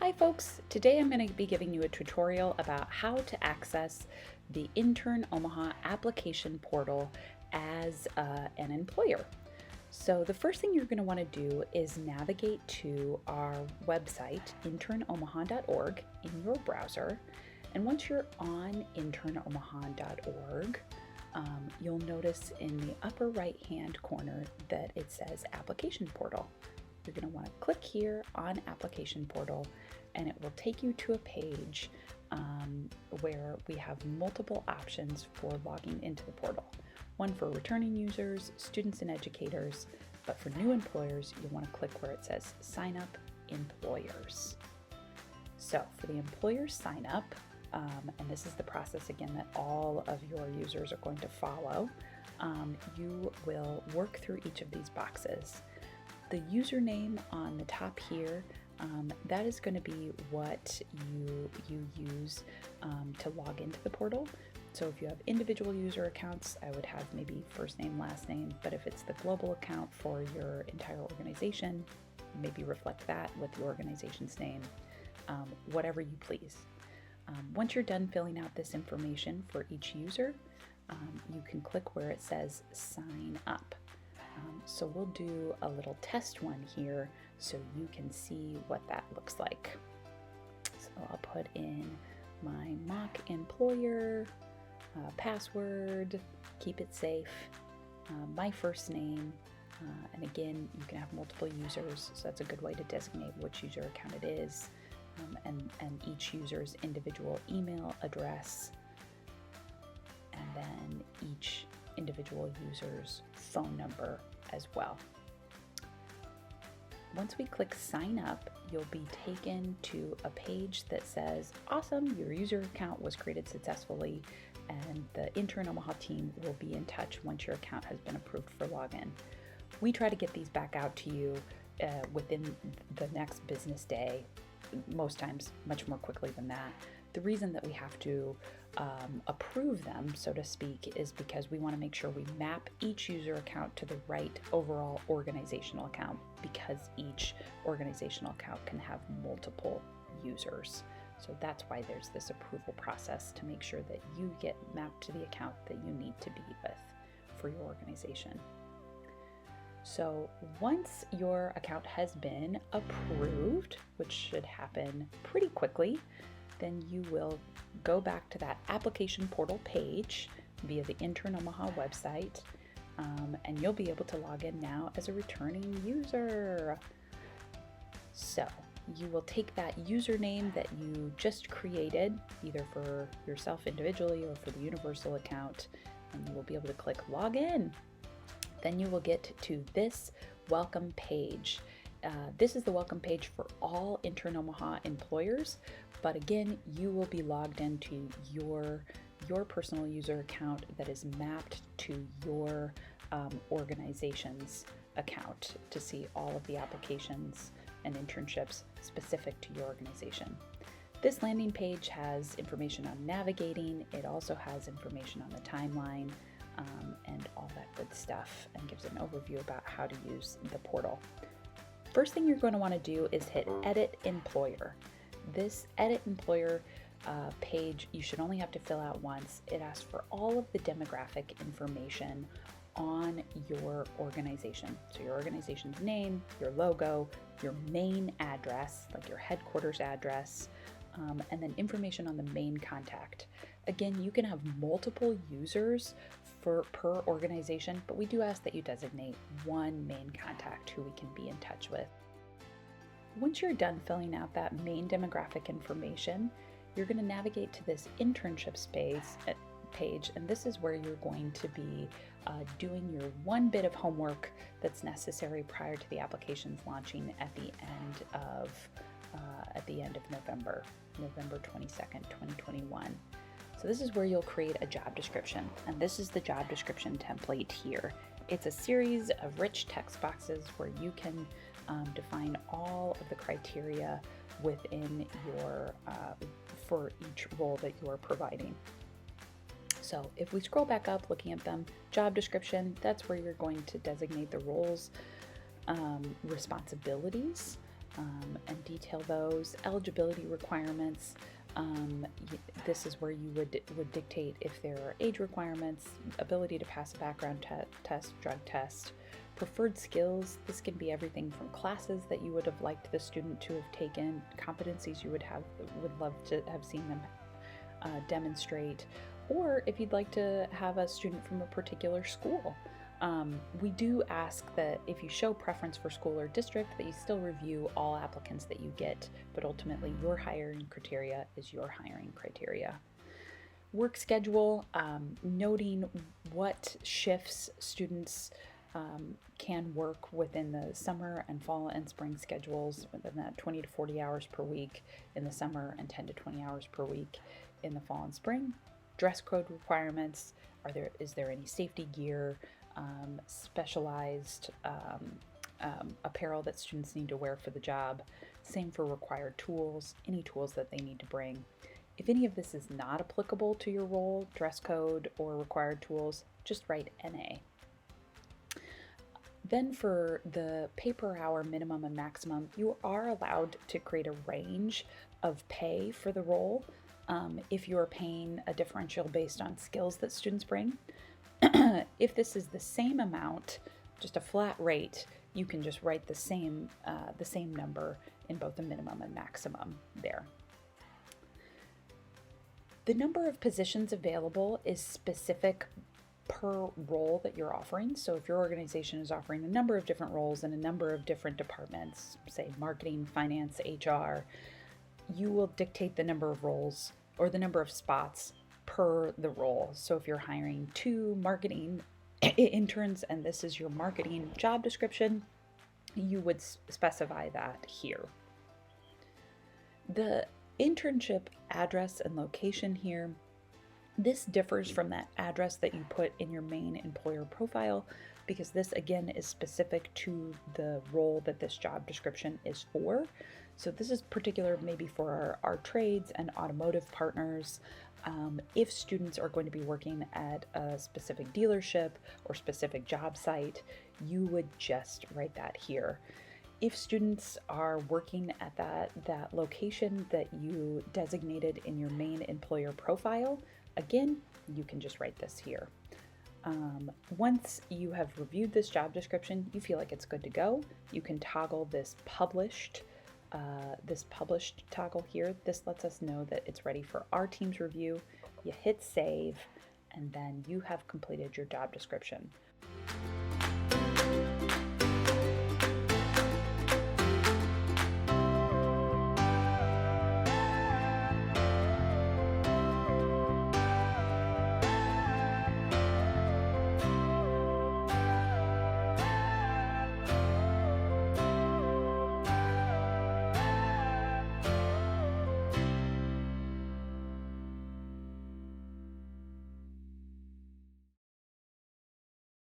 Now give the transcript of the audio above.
Hi folks, today I'm going to be giving you a tutorial about how to access the Intern Omaha application portal as an employer. So the first thing you're going to want to do is navigate to our website, internomaha.org, in your browser. And once you're on internomaha.org, you'll notice in the upper right hand corner that it says application portal. You're going to want to click here on application portal and it will take you to a page where we have multiple options for logging into the portal. One for returning users, students and educators, but for new employers, you'll want to click where it says sign up employers. So for the employer sign up, and this is the process again that all of your users are going to follow, you will work through each of these boxes. The username on the top here, that is going to be what you use to log into the portal. So if you have individual user accounts, I would have maybe first name, last name, but if it's the global account for your entire organization, maybe reflect that with the organization's name, whatever you please. Once you're done filling out this information for each user, you can click where it says sign up. So we'll do a little test one here so you can see what that looks like. So I'll put in my mock employer, password, keep it safe, my first name, and again, you can have multiple users, so that's a good way to designate which user account it is, and each user's individual email address, and then each individual user's phone number as well. Once we click sign up, you'll be taken to a page that says, awesome, your user account was created successfully, and the Intern Omaha team will be in touch once your account has been approved for login. We try to get these back out to you within the next business day, most times much more quickly than that. The reason that we have to approve them, so to speak, is because we want to make sure we map each user account to the right overall organizational account, because each organizational account can have multiple users. So that's why there's this approval process to make sure that you get mapped to the account that you need to be with for your organization. So once your account has been approved, which should happen pretty quickly, then you will go back to that application portal page via the Intern Omaha website, and you'll be able to log in now as a returning user. So you will take that username that you just created, either for yourself individually or for the universal account, and you will be able to click login. Then you will get to this welcome page. This is the welcome page for all Intern Omaha employers, but again, you will be logged into your personal user account that is mapped to your organization's account to see all of the applications and internships specific to your organization. This landing page has information on navigating. It also has information on the timeline and all that good stuff, and gives an overview about how to use the portal. First thing you're going to want to do is hit Edit Employer. This Edit Employer page you should only have to fill out once. It asks for all of the demographic information on your organization. So your organization's name, your logo, your main address, like your headquarters address, and then information on the main contact. Again, you can have multiple users per organization, but we do ask that you designate one main contact who we can be in touch with. Once you're done filling out that main demographic information, you're going to navigate to this internships page, and this is where you're going to be doing your one bit of homework that's necessary prior to the applications launching at the end of November 22nd, 2021. So this is where you'll create a job description, and this is the job description template here. It's a series of rich text boxes where you can define all of the criteria within your for each role that you are providing. So if we scroll back up looking at them, job description, that's where you're going to designate the roles, responsibilities, and detail those. Eligibility requirements. This is where you would dictate if there are age requirements, ability to pass a background test, drug test, preferred skills. This can be everything from classes that you would have liked the student to have taken, competencies you would love to have seen them demonstrate, or if you'd like to have a student from a particular school. We do ask that if you show preference for school or district, that you still review all applicants that you get, but ultimately your hiring criteria is your hiring criteria. Work schedule, noting what shifts students can work within the summer and fall and spring schedules, within that 20 to 40 hours per week in the summer and 10 to 20 hours per week in the fall and spring. Dress code requirements, is there any safety gear, specialized apparel that students need to wear for the job. Same for required tools, any tools that they need to bring. If any of this is not applicable to your role, dress code or required tools, just write NA. Then for the pay per hour minimum and maximum, you are allowed to create a range of pay for the role if you're paying a differential based on skills that students bring. If this is the same amount, just a flat rate, you can just write the same number in both the minimum and maximum there. The number of positions available is specific per role that you're offering. So if your organization is offering a number of different roles in a number of different departments, say marketing, finance, HR, you will dictate the number of roles or the number of spots per the role. So if you're hiring 2 marketing interns and this is your marketing job description, you would specify that here. The internship address and location here, this differs from that address that you put in your main employer profile because this again is specific to the role that this job description is for. So this is particular maybe for our trades and automotive partners. If students are going to be working at a specific dealership or specific job site, you would just write that here. If students are working at that location that you designated in your main employer profile, again, you can just write this here. Once you have reviewed this job description, you feel like it's good to go, you can toggle this published toggle here. This lets us know that it's ready for our team's review. You hit save, and then you have completed your job description.